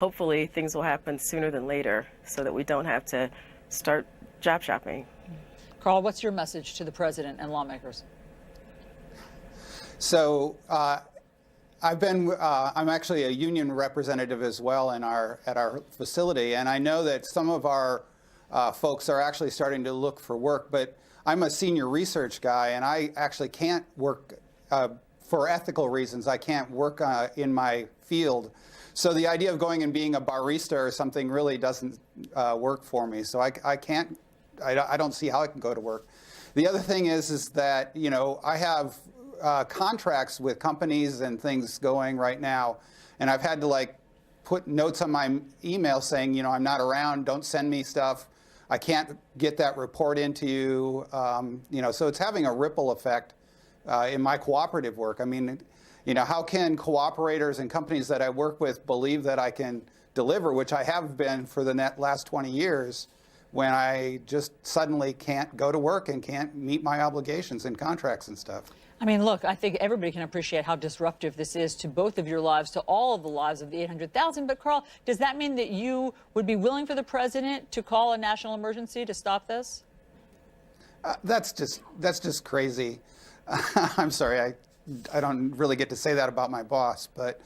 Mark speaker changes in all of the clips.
Speaker 1: Hopefully things will happen sooner than later so that we don't have to start job shopping.
Speaker 2: Carl, what's your message to the president and lawmakers?
Speaker 3: So I'm actually a union representative as well at our facility, and I know that some of our folks are actually starting to look for work, but I'm a senior research guy, and I actually can't work for ethical reasons. I can't work in my field. So the idea of going and being a barista or something really doesn't work for me. So I don't see how I can go to work. The other thing is that, you know, I have contracts with companies and things going right now, and I've had to like put notes on my email saying, you know, I'm not around, don't send me stuff. I can't get that report into you. You know, so it's having a ripple effect in my cooperative work. I mean, you know, how can cooperators and companies that I work with believe that I can deliver, which I have been for the last 20 years, when I just suddenly can't go to work and can't meet my obligations and contracts and stuff?
Speaker 2: I mean, look, I think everybody can appreciate how disruptive this is to both of your lives, to all of the lives of the 800,000. But, Carl, does that mean that you would be willing for the president to call a national emergency to stop this?
Speaker 3: That's just crazy. I'm sorry, I don't really get to say that about my boss, but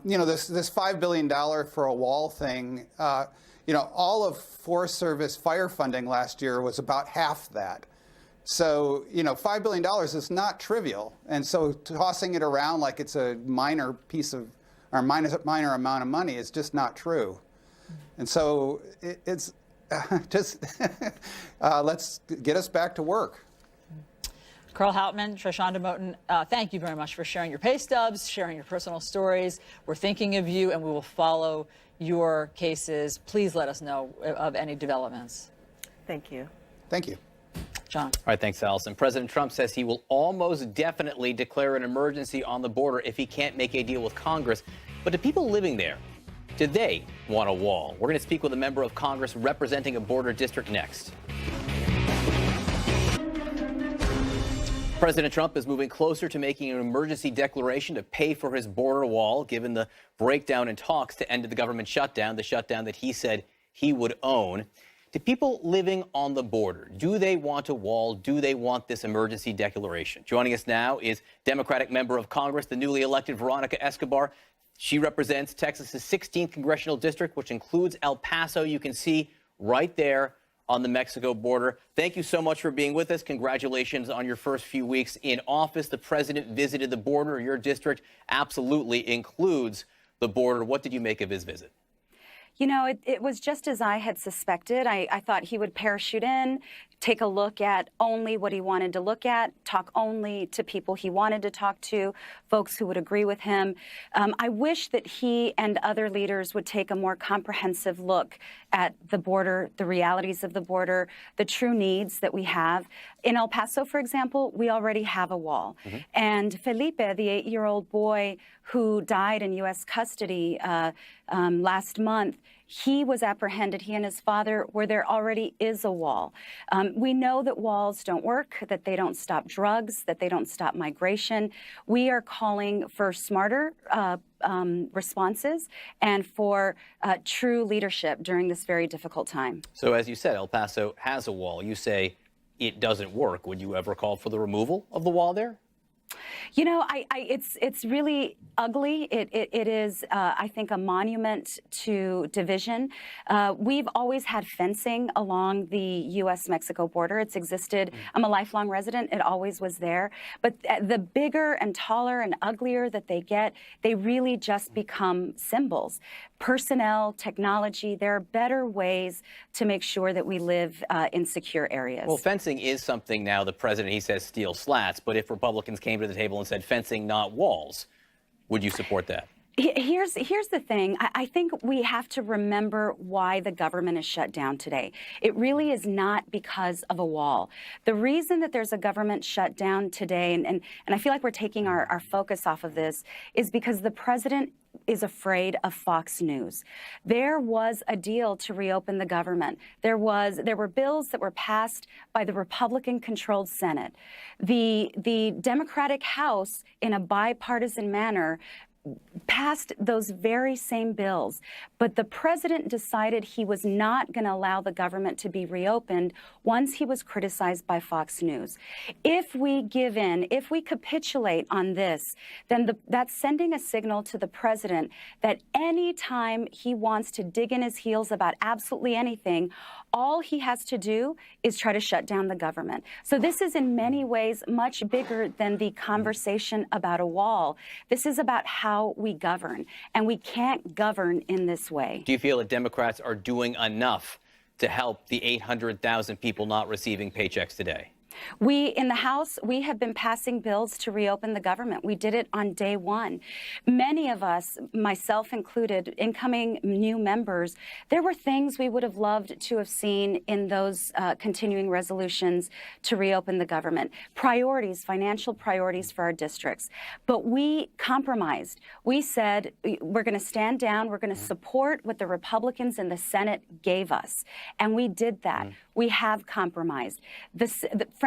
Speaker 3: you know, this $5 billion for a wall thing, you know, all of Forest Service fire funding last year was about half that. So, you know, $5 billion is not trivial. And so tossing it around like it's a minor piece of, or minor amount of money is just not true. And so it's just, let's get us back to work.
Speaker 2: Carl Hauptman, Trishanda Moten, thank you very much for sharing your pay stubs, sharing your personal stories. We're thinking of you, and we will follow your cases. Please let us know of any developments.
Speaker 1: Thank you.
Speaker 3: Thank you.
Speaker 2: John.
Speaker 4: All right, thanks, Allison. President Trump says he will almost definitely declare an emergency on the border if he can't make a deal with Congress. But do people living there, do they want a wall? We're going to speak with a member of Congress representing a border district next. President Trump is moving closer to making an emergency declaration to pay for his border wall, given the breakdown in talks to end the government shutdown, the shutdown that he said he would own. To people living on the border, do they want a wall? Do they want this emergency declaration? Joining us now is Democratic member of Congress, the newly elected Veronica Escobar. She represents Texas's 16th congressional district, which includes El Paso. You can see right there on the Mexico border. Thank you so much for being with us. Congratulations on your first few weeks in office. The president visited the border. Your district absolutely includes the border. What did you make of his visit?
Speaker 5: You know, it was just as I had suspected. I thought he would parachute in, take a look at only what he wanted to look at, talk only to people he wanted to talk to, folks who would agree with him. I wish that he and other leaders would take a more comprehensive look at the border, the realities of the border, the true needs that we have. In El Paso, for example, we already have a wall. And Felipe, the 8-year-old boy who died in U.S. custody last month, he was apprehended, he and his father, where there already is a wall. We know that walls don't work, that they don't stop drugs, that they don't stop migration. We are calling for smarter responses and for true leadership during this very difficult time.
Speaker 4: So as you said, El Paso has a wall. You say it doesn't work. Would you ever call for the removal of the wall there?
Speaker 5: You know, it's really ugly. It is, I think, a monument to division. We've always had fencing along the U.S.-Mexico border. It's existed. I'm a lifelong resident. It always was there. But the bigger and taller and uglier that they get, they really just become symbols. Personnel, technology, there are better ways to make sure that we live in secure areas.
Speaker 4: Well, fencing is something now the president, he says, steel slats. But if Republicans came to the table and said fencing, not walls, would you support that?
Speaker 5: Here's the thing. I think we have to remember why the government is shut down today. It really is not because of a wall. The reason that there's a government shutdown today, and I feel like we're taking our focus off of this, is because the president is afraid of Fox News. There was a deal to reopen the government. There were bills that were passed by the Republican-controlled Senate. The Democratic House, in a bipartisan manner, passed those very same bills, but the president decided he was not going to allow the government to be reopened once he was criticized by Fox News. If we give in, if we capitulate on this, then that's sending a signal to the president that any time he wants to dig in his heels about absolutely anything, all he has to do is try to shut down the government. So this is in many ways much bigger than the conversation about a wall. This is about how we govern, and we can't govern in this way.
Speaker 4: Do you feel that Democrats are doing enough to help the 800,000 people not receiving paychecks today?
Speaker 5: We, in the House, we have been passing bills to reopen the government. We did it on day one. Many of us, myself included, incoming new members, there were things we would have loved to have seen in those continuing resolutions to reopen the government. Priorities, financial priorities for our districts. But we compromised. We said we're going to stand down. We're going to support what the Republicans in the Senate gave us. And we did that. We have compromised.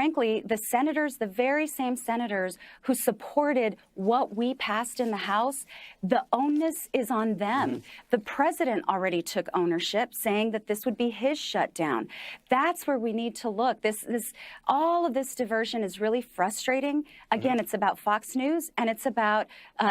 Speaker 5: Frankly, the senators, the very same senators who supported what we passed in the House, the onus is on them. The president already took ownership, saying that this would be his shutdown. That's where we need to look. All of this diversion is really frustrating. Again, it's about Fox News, and it's about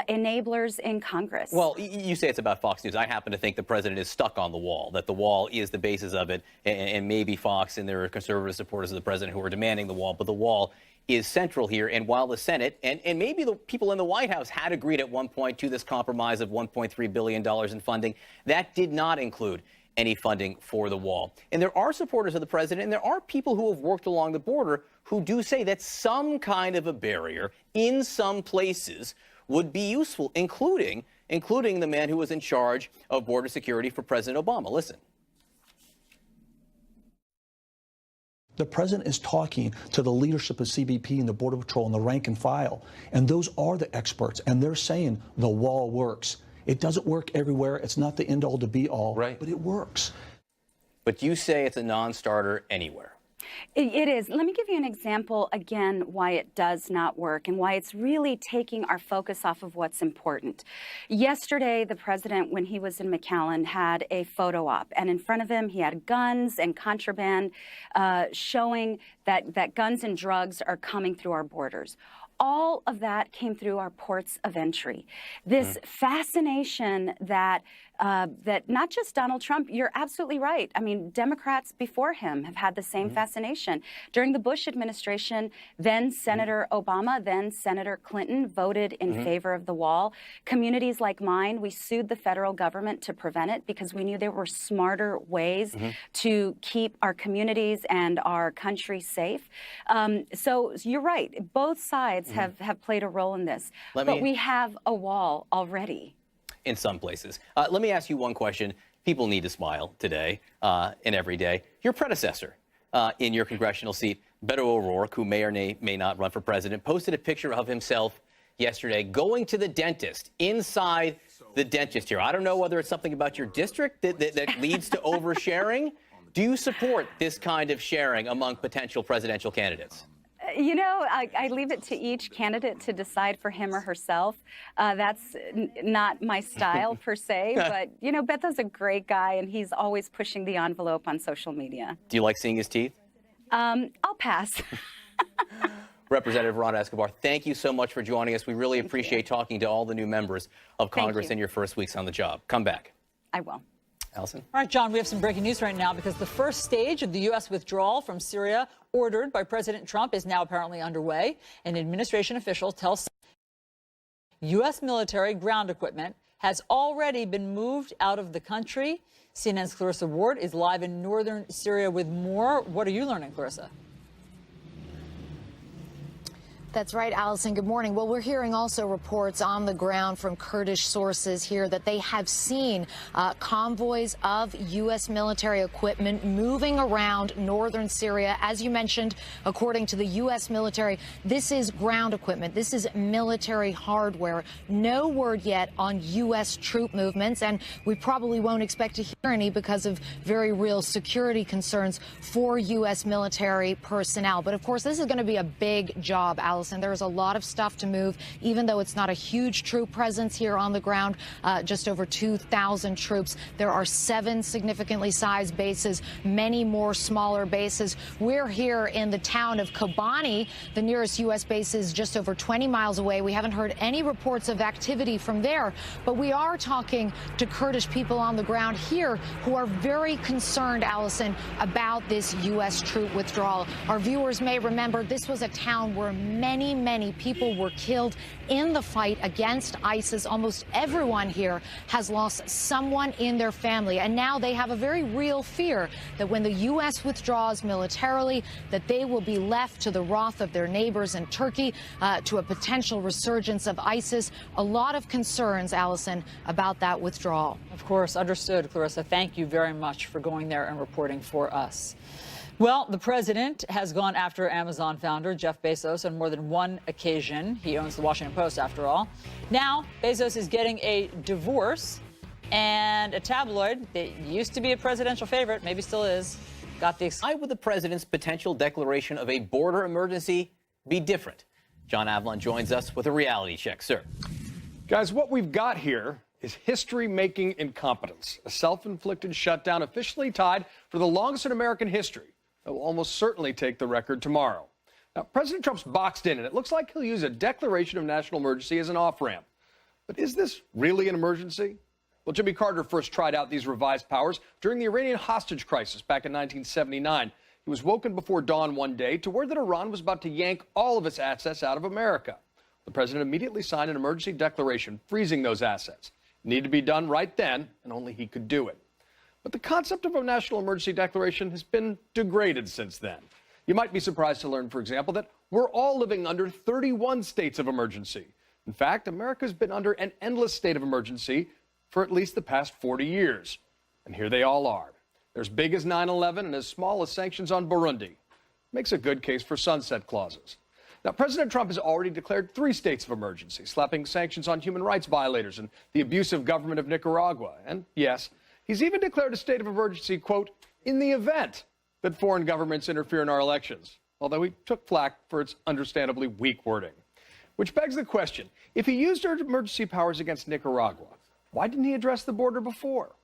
Speaker 5: enablers in Congress.
Speaker 4: Well, you say it's about Fox News. I happen to think the president is stuck on the wall, that the wall is the basis of it, and maybe Fox and their conservative supporters of the president who are demanding the wall, but the wall is central here. And while the Senate and maybe the people in the White House had agreed at one point to this compromise of $1.3 billion in funding, that did not include any funding for the wall. And there are supporters of the president, and there are people who have worked along the border who do say that some kind of a barrier in some places would be useful, including the man who was in charge of border security for President Obama. Listen.
Speaker 6: The president is talking to the leadership of CBP and the Border Patrol and the rank and file, and those are the experts, and they're saying the wall works. It doesn't work everywhere. It's not the end-all to be-all, right, but it works.
Speaker 4: But you say it's a non-starter anywhere.
Speaker 5: It is. Let me give you an example, again, why it does not work and why it's really taking our focus off of what's important. Yesterday, the president, when he was in McAllen, had a photo op, and in front of him, he had guns and contraband showing that guns and drugs are coming through our borders. All of that came through our ports of entry. This fascination that not just Donald Trump, you're absolutely right. I mean, Democrats before him have had the same fascination. During the Bush administration, then Senator Obama, then Senator Clinton voted in favor of the wall. Communities like mine, we sued the federal government to prevent it because we knew there were smarter ways to keep our communities and our country safe. So you're right. Both sides have played a role in this. But we have a wall already.
Speaker 4: In some places. Let me ask you one question. People need to smile today and every day. Your predecessor in your congressional seat, Beto O'Rourke, who may or may not run for president, posted a picture of himself yesterday going to the dentist inside the dentist chair. I don't know whether it's something about your district that leads to oversharing. Do you support this kind of sharing among potential presidential candidates?
Speaker 5: You know, I leave it to each candidate to decide for him or herself. That's not my style per se, but, you know, Beto's a great guy, and he's always pushing the envelope on social media.
Speaker 4: Do you like seeing his teeth?
Speaker 5: I'll pass.
Speaker 4: Representative Ron Escobar, thank you so much for joining us. We really appreciate talking to all the new members of Congress in your first weeks on the job. Come back.
Speaker 5: I will.
Speaker 4: Allison?
Speaker 2: All right, John, we have some breaking news right now because the first stage of the U.S. withdrawal from Syria ordered by President Trump is now apparently underway. An administration official tells U.S. military ground equipment has already been moved out of the country. CNN's Clarissa Ward is live in northern Syria with more. What are you learning, Clarissa?
Speaker 7: That's right, Allison. Good morning. Well, we're hearing also reports on the ground from Kurdish sources here that they have seen convoys of U.S. military equipment moving around northern Syria. As you mentioned, according to the U.S. military, this is ground equipment. This is military hardware. No word yet on U.S. troop movements, and we probably won't expect to hear any because of very real security concerns for U.S. military personnel. But, of course, this is going to be a big job, Allison. Allison. There's a lot of stuff to move, even though it's not a huge troop presence here on the ground, just over 2,000 troops. There are 7 significantly sized bases, many more smaller bases. We're here in the town of Kobani. The nearest U.S. base is just over 20 miles away. We haven't heard any reports of activity from there, but we are talking to Kurdish people on the ground here who are very concerned, Allison, about this U.S. troop withdrawal. Our viewers may remember this was a town where many, many people were killed in the fight against ISIS. Almost everyone here has lost someone in their family, and now they have a very real fear that when the U.S. withdraws militarily, that they will be left to the wrath of their neighbors in Turkey, to a potential resurgence of ISIS. A lot of concerns, Allison, about that withdrawal.
Speaker 2: Of course, understood, Clarissa. Thank you very much for going there and reporting for us. Well, the president has gone after Amazon founder Jeff Bezos on more than one occasion. He owns the Washington Post, after all. Now, Bezos is getting a divorce, and a tabloid that used to be a presidential favorite, maybe still is, got the...
Speaker 4: Why would the president's potential declaration of a border emergency be different? John Avlon joins us with a reality check. Sir.
Speaker 8: Guys, what we've got here is history-making incompetence, a self-inflicted shutdown officially tied for the longest in American history that will almost certainly take the record tomorrow. Now, President Trump's boxed in, and it looks like he'll use a declaration of national emergency as an off-ramp. But is this really an emergency? Well, Jimmy Carter first tried out these revised powers during the Iranian hostage crisis back in 1979. He was woken before dawn one day to word that Iran was about to yank all of its assets out of America. The president immediately signed an emergency declaration freezing those assets. It needed to be done right then, and only he could do it. But the concept of a national emergency declaration has been degraded since then. You might be surprised to learn, for example, that we're all living under 31 states of emergency. In fact, America's been under an endless state of emergency for at least the past 40 years. And here they all are. They're as big as 9/11 and as small as sanctions on Burundi. Makes a good case for sunset clauses. Now, President Trump has already declared 3 states of emergency, slapping sanctions on human rights violators and the abusive government of Nicaragua. And yes, he's even declared a state of emergency, quote, in the event that foreign governments interfere in our elections, although he took flack for its understandably weak wording. Which begs the question, if he used emergency powers against Nicaragua, why didn't he address the border before?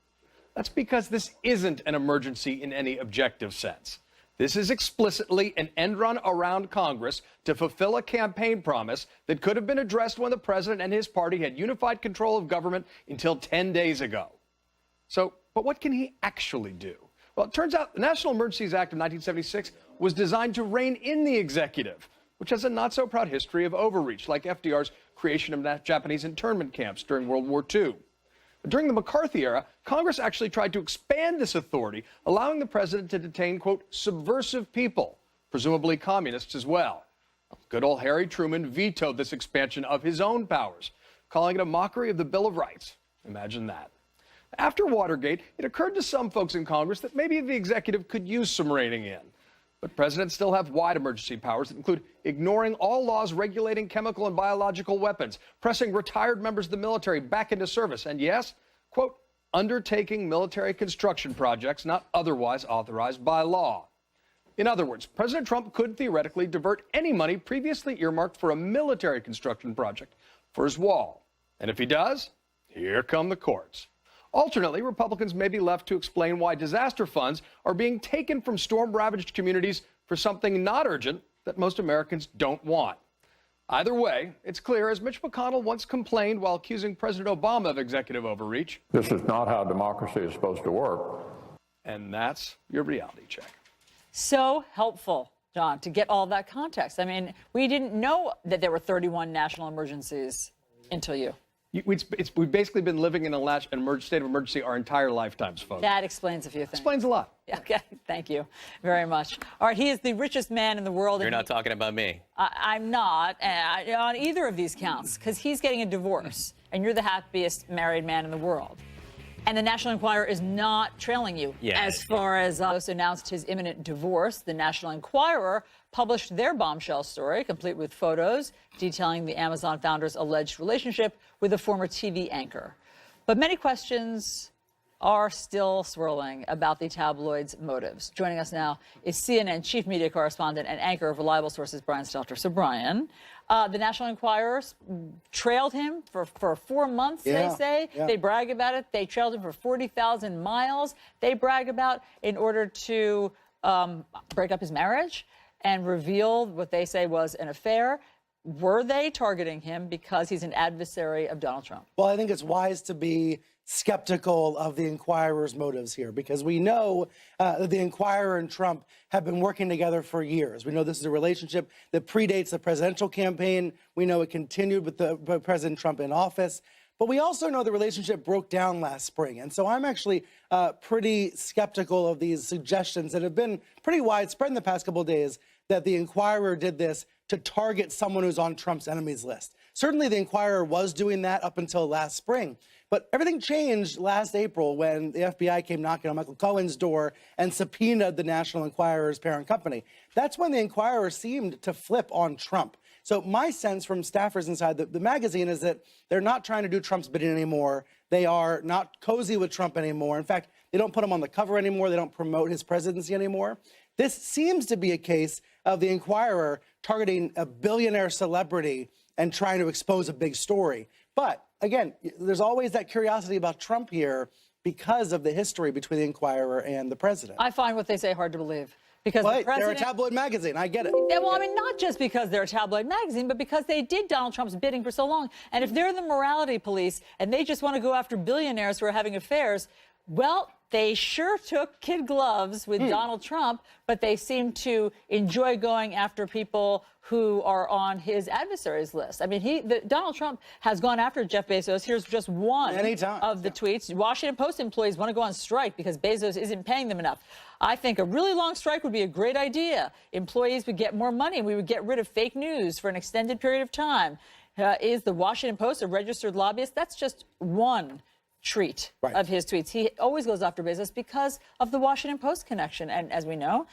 Speaker 8: That's because this isn't an emergency in any objective sense. This is explicitly an end run around Congress to fulfill a campaign promise that could have been addressed when the president and his party had unified control of government until 10 days ago. So, but what can he actually do? Well, it turns out the National Emergencies Act of 1976 was designed to rein in the executive, which has a not-so-proud history of overreach, like FDR's creation of Japanese internment camps during World War II. During the McCarthy era, Congress actually tried to expand this authority, allowing the president to detain, quote, subversive people, presumably communists as well. Good old Harry Truman vetoed this expansion of his own powers, calling it a mockery of the Bill of Rights. Imagine that. After Watergate, it occurred to some folks in Congress that maybe the executive could use some reining in. But presidents still have wide emergency powers that include ignoring all laws regulating chemical and biological weapons, pressing retired members of the military back into service, and yes, quote, undertaking military construction projects not otherwise authorized by law. In other words, President Trump could theoretically divert any money previously earmarked for a military construction project for his wall. And if he does, here come the courts. Alternately, Republicans may be left to explain why disaster funds are being taken from storm-ravaged communities for something not urgent that most Americans don't want. Either way, it's clear, as Mitch McConnell once complained while accusing President Obama of executive overreach.
Speaker 9: This is not how democracy is supposed to work.
Speaker 8: And that's your reality check.
Speaker 2: So helpful, John, to get all that context. I mean, we didn't know that there were 31 national emergencies until you.
Speaker 8: We've basically been living in a state of emergency our entire lifetimes, folks.
Speaker 2: That explains a few things.
Speaker 8: Explains a lot.
Speaker 2: Okay, thank you very much. All right, he is the richest man in the world.
Speaker 4: You're not talking about me.
Speaker 2: I'm not on either of these counts, because he's getting a divorce, and you're the happiest married man in the world. And the National Enquirer is not trailing you.
Speaker 4: Yeah.
Speaker 2: As far as announced his imminent divorce, the National Enquirer published their bombshell story, complete with photos detailing the Amazon founder's alleged relationship with a former TV anchor. But many questions are still swirling about the tabloid's motives. Joining us now is CNN chief media correspondent and anchor of Reliable Sources, Brian Stelter. So, Brian, the National Enquirer trailed him for 4 months, they say. Yeah. They brag about it. They trailed him for 40,000 miles, they brag about, in order to break up his marriage and reveal what they say was an affair. Were they targeting him because he's an adversary of Donald Trump?
Speaker 10: Well, I think it's wise to be skeptical of the Enquirer's motives here, because we know that the Enquirer and Trump have been working together for years. We know this is a relationship that predates the presidential campaign. We know it continued with President Trump in office. But we also know the relationship broke down last spring. And so I'm actually pretty skeptical of these suggestions that have been pretty widespread in the past couple of days that the Enquirer did this to target someone who's on Trump's enemies list. Certainly the Enquirer was doing that up until last spring. But everything changed last April when the FBI came knocking on Michael Cohen's door and subpoenaed the National Enquirer's parent company. That's when the Enquirer seemed to flip on Trump. So my sense from staffers inside the magazine is that they're not trying to do Trump's bidding anymore. They are not cozy with Trump anymore. In fact, they don't put him on the cover anymore. They don't promote his presidency anymore. This seems to be a case of the Enquirer targeting a billionaire celebrity and trying to expose a big story. But again, there's always that curiosity about Trump here because of the history between the Enquirer and the president.
Speaker 2: I find what they say hard to believe. Because the president,
Speaker 10: they're a tabloid magazine. I get it.
Speaker 2: Well, I mean, not just because they're a tabloid magazine, but because they did Donald Trump's bidding for so long. And if they're the morality police and they just want to go after billionaires who are having affairs, well, they sure took kid gloves with Donald Trump, but they seem to enjoy going after people who are on his adversaries list. I mean, Donald Trump has gone after Jeff Bezos. Here's just one of the tweets. Washington Post employees want to go on strike because Bezos isn't paying them enough. I think a really long strike would be a great idea. Employees would get more money and we would get rid of fake news for an extended period of time. Is the Washington Post a registered lobbyist? That's just one treat of his tweets. He always goes after Bezos because of the Washington Post connection. And as we know,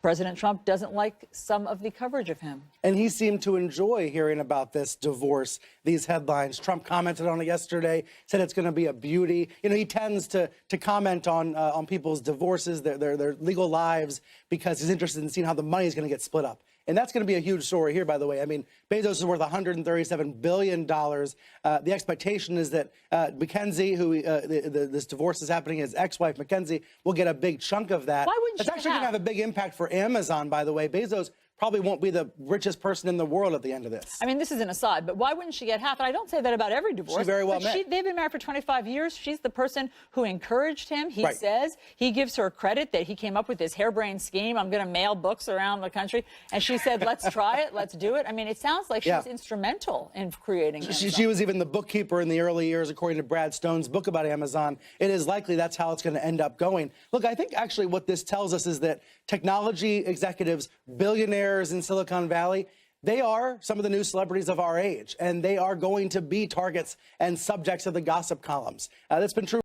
Speaker 2: President Trump doesn't like some of the coverage of him.
Speaker 10: And he seemed to enjoy hearing about this divorce, these headlines. Trump commented on it yesterday, said it's going to be a beauty. You know, he tends to comment on people's divorces, their legal lives, because he's interested in seeing how the money is going to get split up. And that's going to be a huge story here, by the way. I mean, Bezos is worth $137 billion. The expectation is that Mackenzie, who this divorce is happening, his ex-wife Mackenzie, will get a big chunk of that.
Speaker 2: Why wouldn't
Speaker 10: It's actually going to have a big impact for Amazon, by the way. Bezos probably won't be the richest person in the world at the end of this.
Speaker 2: I mean, this is an aside, but why wouldn't she get half? And I don't say that about every divorce.
Speaker 10: She very well may.
Speaker 2: They've been married for 25 years. She's the person who encouraged him. He says he gives her credit that he came up with this harebrained scheme. I'm going to mail books around the country. And she said, let's try it. Let's do it. I mean, it sounds like she's instrumental in creating Amazon.
Speaker 10: She was even the bookkeeper in the early years, according to Brad Stone's book about Amazon. It is likely that's how it's going to end up going. Look, I think actually what this tells us is that technology executives, billionaires in Silicon Valley, they are some of the new celebrities of our age, and they are going to be targets and subjects of the gossip columns. That's been true.